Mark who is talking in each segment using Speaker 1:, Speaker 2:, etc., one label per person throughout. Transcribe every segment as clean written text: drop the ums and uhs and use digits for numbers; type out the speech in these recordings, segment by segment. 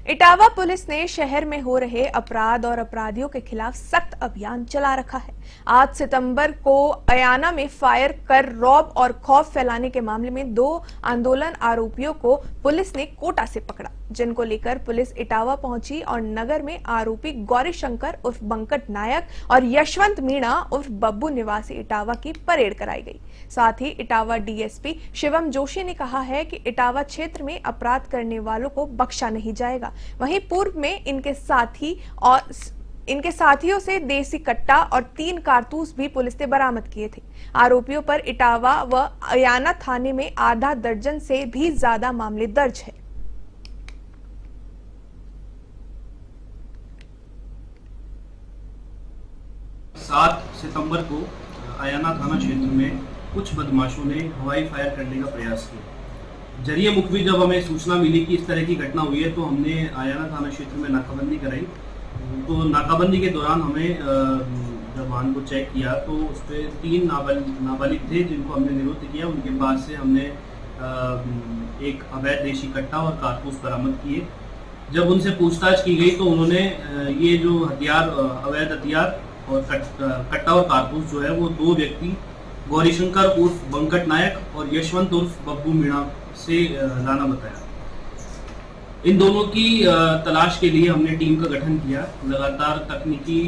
Speaker 1: Etawah police ने शहर में हो रहे अपराध और अपराधियों के खिलाफ सख्त अभियान चला रखा है। 8 सितंबर को अयाना में फायर कर रौब और खौफ फैलाने के मामले में 2 आंदोलन आरोपियों को पुलिस ने कोटा से पकड़ा, जिनको लेकर पुलिस इटावा पहुंची और नगर में आरोपी गौरी शंकर उर्फ बंकट नायक और यशवंत मीणा उर्फ बब्बू निवासी इटावा की परेड कराई गई। साथ ही इटावा डीएसपी शिवम जोशी ने कहा है कि इटावा क्षेत्र में अपराध करने वालों को बख्शा नहीं जाएगा। वहीं पूर्व में इनके साथियों से देसी कट्टा और 3 कारतूस भी पुलिस ने बरामद किए थे। आरोपियों पर इटावा व अयाना थाने में आधा दर्जन से भी ज्यादा मामले दर्ज है।
Speaker 2: सात सितंबर को अयाना थाना क्षेत्र में कुछ बदमाशों ने हवाई फायर करने का प्रयास किया। जरिए मुखबिर जब हमें सूचना मिली कि इस तरह की घटना हुई है तो हमने अयाना थाना क्षेत्र में नाकाबंदी कराई। तो नाकाबंदी के दौरान हमें जब वाहन को चेक किया तो उस पर 3 नाबालिग थे जिनको हमने निरुद्ध किया। उनके पास से हमने एक अवैध देशी कट्टा और कारतूस बरामद किए। जब उनसे पूछताछ की गई तो उन्होंने ये जो हथियार अवैध हथियार और कट्टा और कारतूस जो है वो 2 व्यक्ति गौरीशंकर उर्फ बंकट नायक और यशवंत उर्फ बब्बू मीणा से लाना बताया। इन दोनों की तलाश के लिए हमने टीम का गठन किया। लगातार तकनीकी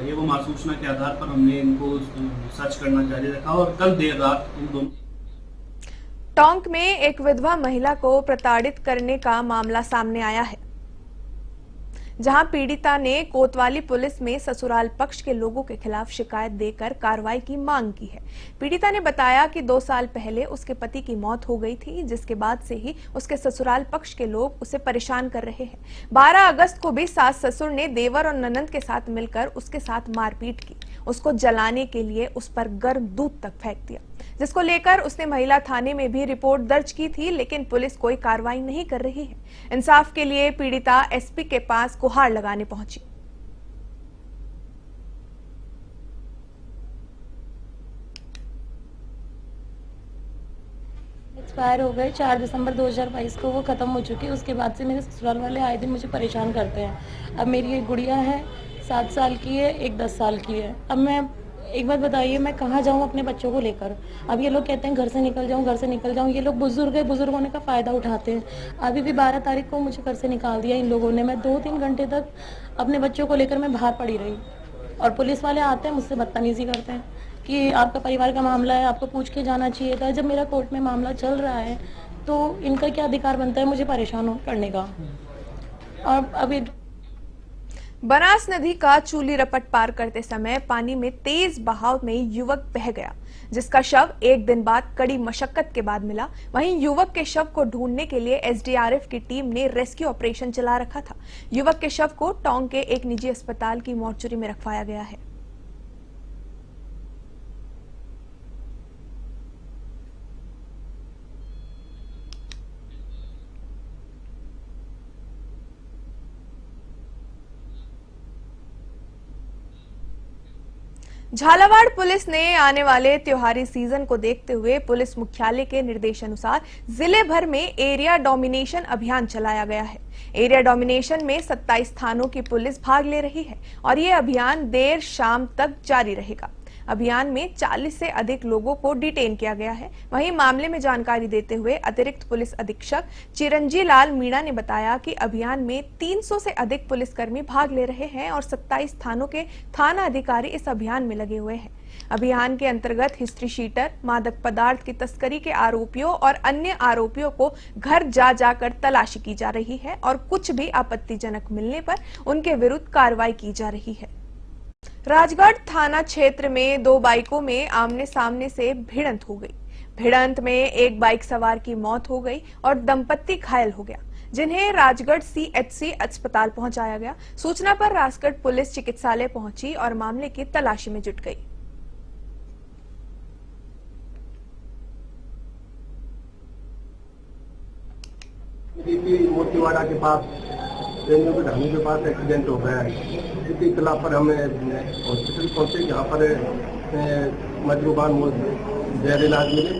Speaker 2: एवं आसूचना के आधार पर हमने इनको सर्च करना जारी रखा और कल देर रात इन दोनों
Speaker 1: टोंक में एक विधवा महिला को प्रताड़ित करने का मामला सामने आया है, जहां पीड़िता ने कोतवाली पुलिस में ससुराल पक्ष के लोगों के खिलाफ शिकायत देकर कार्रवाई की मांग की है। पीड़िता ने बताया कि 2 साल पहले उसके पति की मौत हो गई थी, जिसके बाद से ही उसके ससुराल पक्ष के लोग उसे परेशान कर रहे हैं। 12 अगस्त को भी सास ससुर ने देवर और ननंद के साथ मिलकर उसके साथ मारपीट की। उसको जलाने के लिए उस पर गर्म दूध तक फेंक दिया, जिसको लेकर उसने महिला थाने में भी रिपोर्ट दर्ज की थी, लेकिन पुलिस कोई कार्रवाई नहीं कर रही है। इंसाफ के लिए पीड़िता एसपी के पास गुहार लगाने पहुंची।
Speaker 3: एक्सपायर हो गए 4 दिसंबर 2022 को, वो ख़त्म हो चुकी है। उसके बाद से मेरे ससुराल वाले आए दिन मुझे परेशान करते हैं। अब मेरी एक गुड़िया है 7 साल की है, एक 10 साल की है। अब मैं एक बात बताइए, मैं कहाँ जाऊँ अपने बच्चों को लेकर? अब ये लोग कहते हैं घर से निकल जाऊँ, घर से निकल जाऊँ। ये लोग बुजुर्ग है, बुजुर्ग होने का फ़ायदा उठाते हैं। अभी भी 12 तारीख को मुझे घर से निकाल दिया इन लोगों ने। मैं 2-3 घंटे तक अपने बच्चों को लेकर मैं बाहर पड़ी रही और पुलिस वाले आते हैं मुझसे बदतमीज़ी करते हैं कि आपका परिवार का मामला है, आपको पूछ के जाना चाहिए था। जब मेरा कोर्ट में मामला चल रहा है तो इनका क्या अधिकार बनता है मुझे परेशान करने का? और अभी
Speaker 1: बनास नदी का चूली रपट पार करते समय पानी में तेज बहाव में युवक बह गया, जिसका शव 1 दिन बाद कड़ी मशक्कत के बाद मिला। वहीं युवक के शव को ढूंढने के लिए एसडीआरएफ की टीम ने रेस्क्यू ऑपरेशन चला रखा था। युवक के शव को टोंक के एक निजी अस्पताल की मोर्चरी में रखवाया गया है। झालावाड़ पुलिस ने आने वाले त्योहारी सीजन को देखते हुए पुलिस मुख्यालय के निर्देशानुसार जिले भर में एरिया डोमिनेशन अभियान चलाया गया है। एरिया डोमिनेशन में 27 थानों की पुलिस भाग ले रही है और ये अभियान देर शाम तक जारी रहेगा। अभियान में 40 से अधिक लोगों को डिटेन किया गया है। वहीं मामले में जानकारी देते हुए अतिरिक्त पुलिस अधीक्षक चिरंजी लाल मीणा ने बताया कि अभियान में 300 से अधिक पुलिसकर्मी भाग ले रहे हैं और 27 थानों के थाना अधिकारी इस अभियान में लगे हुए हैं। अभियान के अंतर्गत हिस्ट्री शीटर, मादक पदार्थ की तस्करी के आरोपियों और अन्य आरोपियों को घर जा जाकर तलाशी की जा रही है और कुछ भी आपत्तिजनक मिलने पर उनके विरुद्ध कार्रवाई की जा रही है। राजगढ़ थाना क्षेत्र में 2 बाइकों में आमने सामने से भिड़ंत हो गई। भिड़ंत में एक बाइक सवार की मौत हो गई और दंपत्ति घायल हो गया, जिन्हें राजगढ़ सीएचसी अस्पताल पहुंचाया गया। सूचना पर राजगढ़ पुलिस चिकित्सालय पहुंची और मामले की तलाशी में जुट गई।
Speaker 4: मोतीवाड़ा के पास ट्रेन में ढाने के बाद एक्सीडेंट हो गया है। इसकी इतला पर हमें हॉस्पिटल पहुंचे, जहाँ पर मजरूबान जहर इलाज मिले,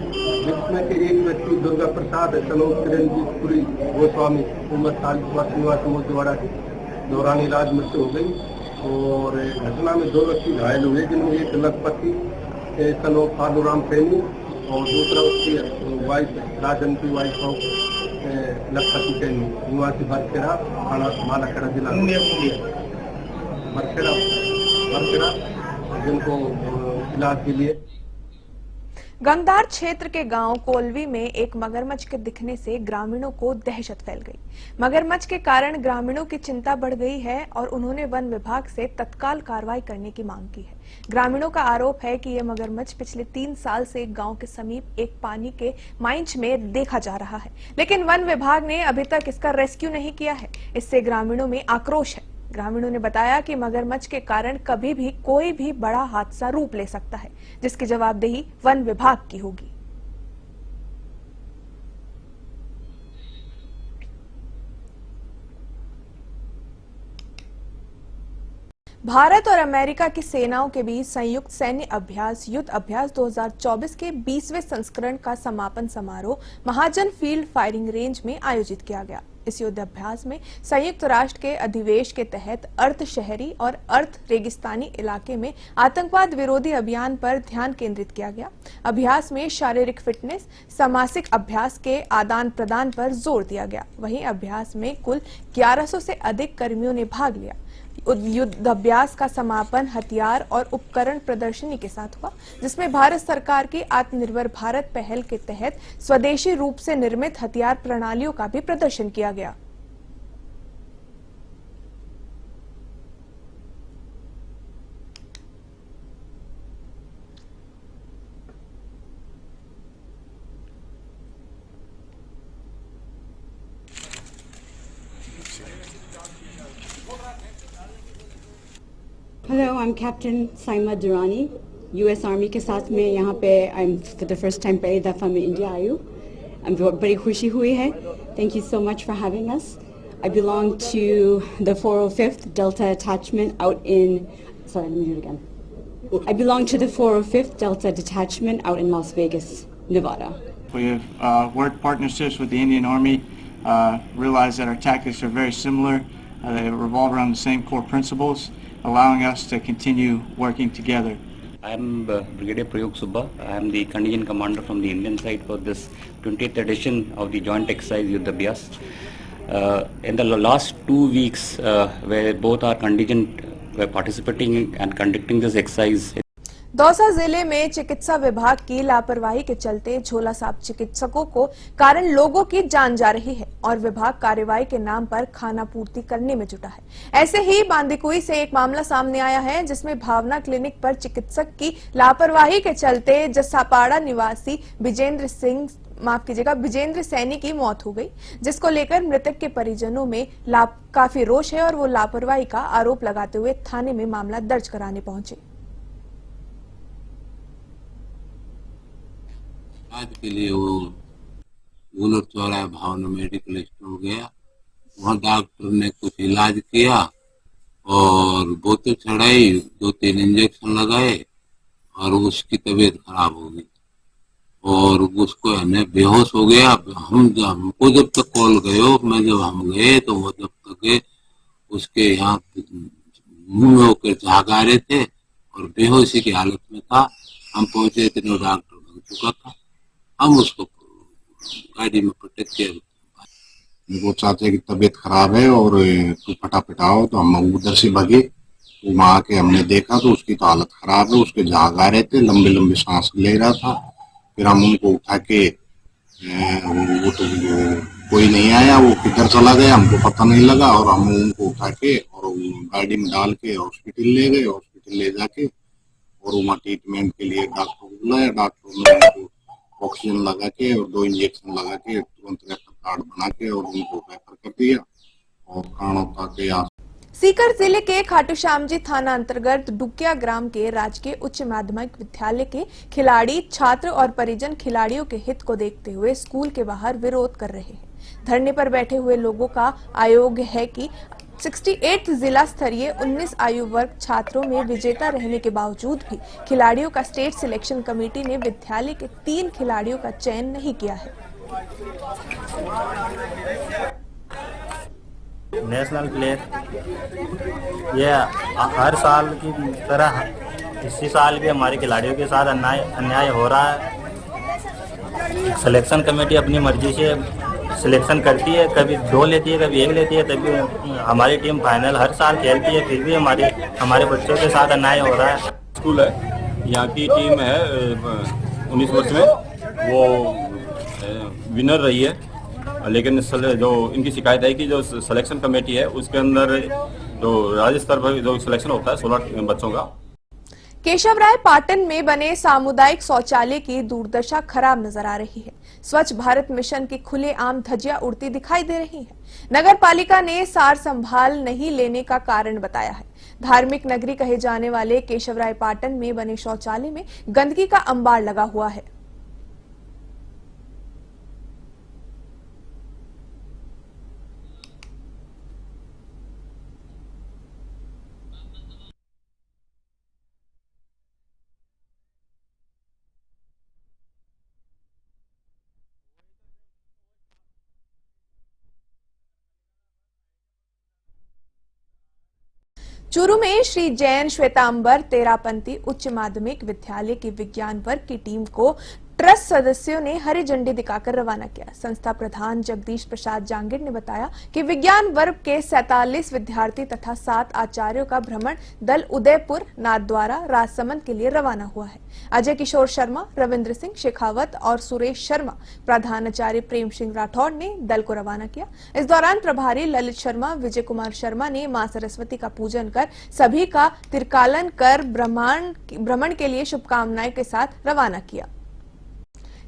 Speaker 4: जिसमें कि एक व्यक्ति दुर्गा प्रसाद चिरंजीतपुरी गोस्वामी उम्र 40 वर्ष निवासी मोतीवाड़ा के दौरान इलाज मृत्यु हो गई। और घटना में 2 व्यक्ति घायल हुए, जिनमें एक लखपति सनो फालूराम सैनी और दूसरा उसकी वाइफ राजन की वाइफ हो लखपति सैनी निवासी बरखेड़ा थाना मालाखेड़ा जिला बरखेड़ा, जिनको इलाज के लिए।
Speaker 1: गंगदार क्षेत्र के गांव कोलवी में एक मगरमच्छ के दिखने से ग्रामीणों को दहशत फैल गई। मगरमच्छ के कारण ग्रामीणों की चिंता बढ़ गई है और उन्होंने वन विभाग से तत्काल कार्रवाई करने की मांग की है। ग्रामीणों का आरोप है कि यह मगरमच्छ पिछले 3 साल से गांव के समीप एक पानी के माइंच में देखा जा रहा है, लेकिन वन विभाग ने अभी तक इसका रेस्क्यू नहीं किया है। इससे ग्रामीणों में आक्रोश है। ग्रामीणों ने बताया कि मगरमच्छ के कारण कभी भी कोई भी बड़ा हादसा रूप ले सकता है, जिसकी जवाबदेही वन विभाग की होगी। भारत और अमेरिका की सेनाओं के बीच संयुक्त सैन्य अभ्यास युद्ध अभ्यास 2024 के 20वें संस्करण का समापन समारोह महाजन फील्ड फायरिंग रेंज में आयोजित किया गया। इस युद्ध अभ्यास में संयुक्त राष्ट्र के अधिवेश के तहत अर्ध शहरी और अर्ध रेगिस्तानी इलाके में आतंकवाद विरोधी अभियान पर ध्यान केंद्रित किया गया। अभ्यास में शारीरिक फिटनेस, सामाजिक अभ्यास के आदान प्रदान पर जोर दिया गया। वहीं अभ्यास में कुल 1100 से अधिक कर्मियों ने भाग लिया। युद्ध अभ्यास का समापन हथियार और उपकरण प्रदर्शनी के साथ हुआ, जिसमें भारत सरकार की आत्मनिर्भर भारत पहल के तहत स्वदेशी रूप से निर्मित हथियार प्रणालियों का भी प्रदर्शन किया गया।
Speaker 5: Hello, I'm Captain Saima Durrani, US Army के साथ में यहाँ पे I'm for the first time पहली दफ़ा मैं इंडिया आई हूँ। बड़ी खुशी हुई है। Thank you so much for having us. I belong to the 405th Delta Detachment out in, sorry, let me do it again. I belong to the 405th Delta Detachment out in Las Vegas, Nevada.
Speaker 6: We have worked partnerships with the Indian Army, realized that our tactics are very similar. They revolve around the same core principles, allowing us to continue working together.
Speaker 7: I am Brigadier Prayog Subba. I am the contingent commander from the Indian side for this 20th edition of the joint exercise Yuddh Abhyas. In the last 2 weeks, where both our contingent were participating and conducting this exercise.
Speaker 1: Dausa जिले में चिकित्सा विभाग की लापरवाही के चलते झोला छाप चिकित्सकों को कारण लोगों की जान जा रही है और विभाग कार्रवाई के नाम पर खाना पूर्ति करने में जुटा है। ऐसे ही बांदीकुई से एक मामला सामने आया है, जिसमें भावना क्लिनिक पर चिकित्सक की लापरवाही के चलते जसापाड़ा निवासी विजेंद्र सैनी की मौत हो गई, जिसको लेकर मृतक के परिजनों में काफी रोष है और वो लापरवाही का आरोप लगाते हुए थाने में मामला दर्ज कराने पहुंचे।
Speaker 8: आज के लिए वो गुलर चौराहे भावना मेडिकल स्टोर गया। वहाँ डॉक्टर ने कुछ इलाज किया और बोतल चढ़ाई, 2-3 इंजेक्शन लगाए और उसकी तबीयत खराब हो गई और उसको है बेहोश हो गया। हमको जब तक कॉल गए, मैं जब हम गए तो वो जब तक गए उसके यहाँ मुंह में होकर झाग आ रहे थे और बेहोशी की हालत में था। हम पहुंचे इतने डॉक्टर भाग चुका था। हम उसको गाड़ी में प्रोटेक्ट किया।
Speaker 9: वो चाचा की तबीयत खराब है और तू फटाफट आओ, तो हम उधर से भगे। वहाँ आके हमने देखा तो उसकी तो हालत खराब है, उसके झाग आ रहे थे, लंबे लंबे सांस ले रहा था। फिर हम उनको उठा के वो तो कोई नहीं आया, वो किधर चला गया हमको पता नहीं लगा और हम उनको उठा के और गाड़ी में डाल के हॉस्पिटल ले गए। हॉस्पिटल ले जाके और वहाँ ट्रीटमेंट के लिए डॉक्टर को बुलाया। डॉक्टर ने उनको ऑक्सीजन लगा के और 2 इंजेक्शन लगा के तुरंत रेफर कार्ड बना के और उनको रेफर कर दिया और काणोता के
Speaker 1: सीकर जिले के खाटूश्यामजी थाना अंतर्गत डुकिया ग्राम के राजकीय उच्च माध्यमिक विद्यालय के खिलाड़ी, छात्र और परिजन खिलाड़ियों के हित को देखते हुए स्कूल के बाहर विरोध कर रहे हैं। धरने पर बैठे हुए लोगों का आयोग है कि 68 जिला स्तरीय 19 आयु वर्ग छात्रों में विजेता रहने के बावजूद भी खिलाड़ियों का स्टेट सिलेक्शन कमेटी ने विद्यालय के 3 खिलाड़ियों का चयन नहीं किया है।
Speaker 10: नेशनल प्लेयर ये हर साल की तरह इसी साल भी हमारे खिलाड़ियों के साथ अन्याय हो रहा है। सिलेक्शन कमेटी अपनी मर्जी से सिलेक्शन करती है, कभी 2 लेती है, कभी 1 लेती है, तभी हमारी टीम फाइनल हर साल खेलती है, फिर भी हमारे बच्चों के साथ अन्याय हो रहा है।
Speaker 11: स्कूल है, यहाँ की टीम है 19 वर्ष में, वो विनर रही है, लेकिन जो इनकी शिकायत है कि जो सिलेक्शन कमेटी है उसके अंदर जो राज्य स्तर पर जो सिलेक्शन होता है 16 बच्चों का।
Speaker 1: केशवराय पाटन में बने सामुदायिक शौचालय की दुर्दशा खराब नजर आ रही है। स्वच्छ भारत मिशन की खुलेआम धज्जियां उड़ती दिखाई दे रही है। नगर पालिका ने सार संभाल नहीं लेने का कारण बताया है। धार्मिक नगरी कहे जाने वाले केशवराय पाटन में बने शौचालय में गंदगी का अंबार लगा हुआ है। चूरू में श्री जैन श्वेतांबर तेरापंथी उच्च माध्यमिक विद्यालय की विज्ञान वर्ग की टीम को ट्रस्ट सदस्यों ने हरी झंडी दिखाकर रवाना किया। संस्था प्रधान जगदीश प्रसाद जांगिड़ ने बताया कि विज्ञान वर्ग के 47 विद्यार्थी तथा 7 आचार्यों का भ्रमण दल उदयपुर नाथद्वारा राजसमंद के लिए रवाना हुआ है। अजय किशोर शर्मा, रविंद्र सिंह शेखावत और सुरेश शर्मा, प्रधानाचार्य प्रेम सिंह राठौड़ ने दल को रवाना किया। इस दौरान प्रभारी ललित शर्मा, विजय कुमार शर्मा ने मां सरस्वती का पूजन कर सभी का तिरकालन कर भ्रमण के लिए शुभकामनाएं के साथ रवाना किया।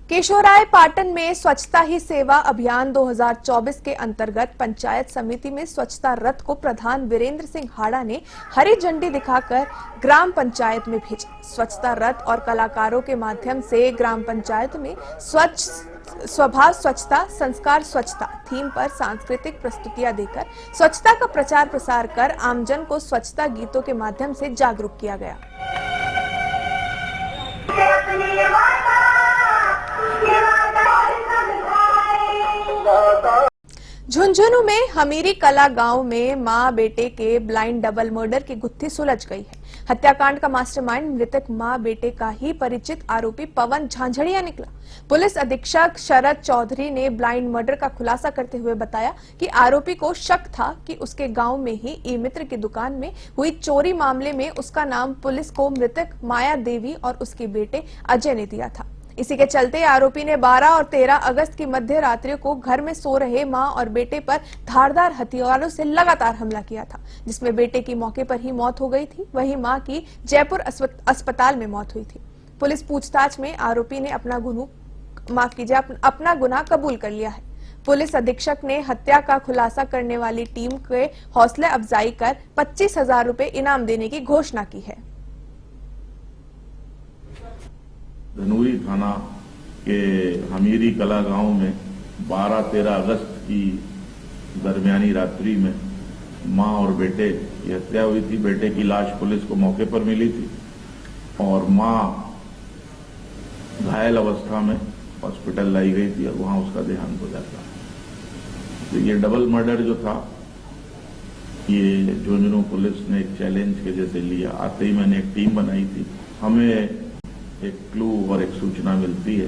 Speaker 1: केशवराय पाटन में स्वच्छता ही सेवा अभियान 2024 के अंतर्गत पंचायत समिति में स्वच्छता रथ को प्रधान वीरेंद्र सिंह हाड़ा ने हरी झंडी दिखाकर ग्राम पंचायत में भेजा। स्वच्छता रथ और कलाकारों के माध्यम से ग्राम पंचायत में स्वभाव स्वच्छता, संस्कार स्वच्छता थीम पर सांस्कृतिक प्रस्तुतियां देकर स्वच्छता का प्रचार प्रसार कर आमजन को स्वच्छता गीतों के माध्यम से जागरूक किया गया। झुंझुनू में हमीरी कला गांव में मां बेटे के ब्लाइंड डबल मर्डर की गुत्थी सुलझ गई है। हत्याकांड का मास्टरमाइंड मृतक मां बेटे का ही परिचित आरोपी पवन झांझड़िया निकला। पुलिस अधीक्षक शरद चौधरी ने ब्लाइंड मर्डर का खुलासा करते हुए बताया कि आरोपी को शक था कि उसके गांव में ही ई मित्र की दुकान में हुई चोरी मामले में उसका नाम पुलिस को मृतक माया देवी और उसके बेटे अजय ने दिया था। इसी के चलते आरोपी ने 12 और 13 अगस्त की मध्य रात्रि को घर में सो रहे मां और बेटे पर धारदार हथियारों से लगातार हमला किया था, जिसमें बेटे की मौके पर ही मौत हो गई थी। वहीं मां की जयपुर अस्पताल में मौत हुई थी। पुलिस पूछताछ में आरोपी ने अपना गुनाह कबूल कर लिया है। पुलिस अधीक्षक ने हत्या का खुलासा करने वाली टीम के हौसले अफजाई कर 25,000 रुपए इनाम देने की घोषणा की है।
Speaker 12: धनूरी थाना के हमीरी कला गांव में 12-13 अगस्त की दरमियानी रात्रि में मां और बेटे की हत्या हुई थी। बेटे की लाश पुलिस को मौके पर मिली थी और मां घायल अवस्था में हॉस्पिटल लाई गई थी और वहां उसका देहांत हो जाता है। तो ये डबल मर्डर जो था ये झुंझुनू पुलिस ने एक चैलेंज के जैसे लिया। आते ही मैंने एक टीम बनाई थी। हमें एक क्लू और एक सूचना मिलती है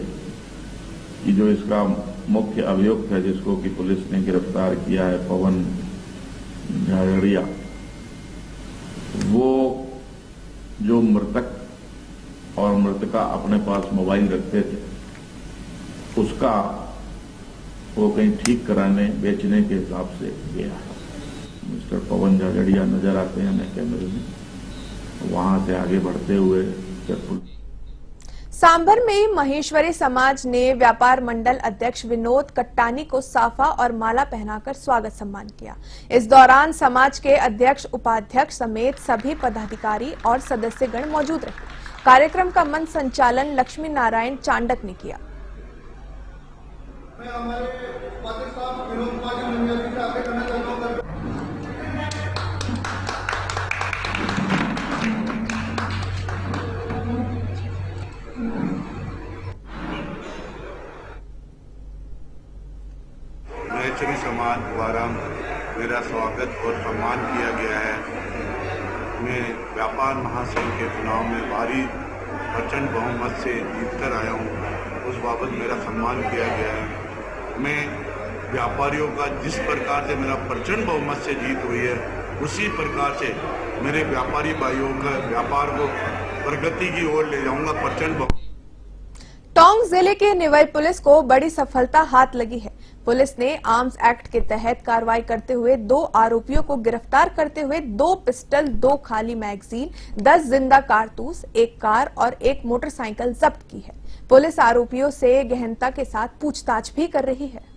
Speaker 12: कि जो इसका मुख्य अभियुक्त है, जिसको कि पुलिस ने गिरफ्तार किया है, पवन झाझड़िया, वो जो मृतक और मृतका अपने पास मोबाइल रखते थे, उसका वो कहीं ठीक कराने बेचने के हिसाब से गया है। मिस्टर पवन झाझड़िया नजर आते हैं हमें कैमरे में। वहां से आगे बढ़ते हुए
Speaker 1: सांभर में महेश्वरी समाज ने व्यापार मंडल अध्यक्ष विनोद कट्टानी को साफा और माला पहनाकर स्वागत सम्मान किया। इस दौरान समाज के अध्यक्ष, उपाध्यक्ष समेत सभी पदाधिकारी और सदस्यगण मौजूद रहे। कार्यक्रम का मंच संचालन लक्ष्मी नारायण चांडक ने किया।
Speaker 9: महेश्वरी समाज द्वारा मेरा स्वागत और सम्मान किया गया है। मैं व्यापार महासंघ के चुनाव में भारी प्रचंड बहुमत से जीतकर आया हूँ, उस बाबत मेरा सम्मान किया गया है। मैं व्यापारियों का जिस प्रकार से मेरा प्रचंड बहुमत से जीत हुई है, उसी प्रकार से मेरे व्यापारी भाइयों का व्यापार को प्रगति की ओर ले जाऊंगा। प्रचंड बहुमत।
Speaker 1: टोंक जिले के निवल पुलिस को बड़ी सफलता हाथ लगी है। पुलिस ने आर्म्स एक्ट के तहत कार्रवाई करते हुए 2 आरोपियों को गिरफ्तार करते हुए 2 पिस्टल, 2 खाली मैगजीन, 10 जिंदा कारतूस, 1 कार और 1 मोटरसाइकिल जब्त की है। पुलिस आरोपियों से गहनता के साथ पूछताछ भी कर रही है।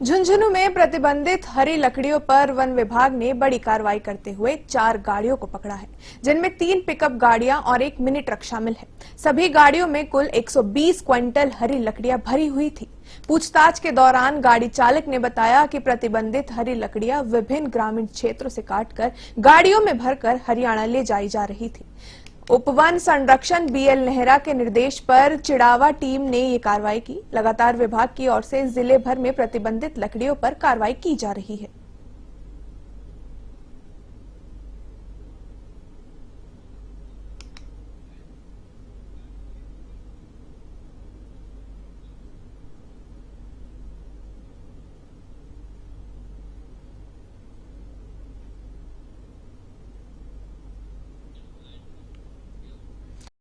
Speaker 1: झुंझुनू में प्रतिबंधित हरी लकड़ियों पर वन विभाग ने बड़ी कार्रवाई करते हुए 4 गाड़ियों को पकड़ा है, जिनमें 3 पिकअप गाड़ियां और 1 मिनी ट्रक शामिल है। सभी गाड़ियों में कुल 120 क्विंटल हरी लकड़ियां भरी हुई थी। पूछताछ के दौरान गाड़ी चालक ने बताया कि प्रतिबंधित हरी लकड़ियां विभिन्न ग्रामीण क्षेत्रों से काटकर गाड़ियों में भरकर हरियाणा ले जाई जा रही थी। उपवन संरक्षण BL नेहरा के निर्देश पर चिड़ावा टीम ने ये कार्रवाई की। लगातार विभाग की ओर से जिले भर में प्रतिबंधित लकड़ियों पर कार्रवाई की जा रही है।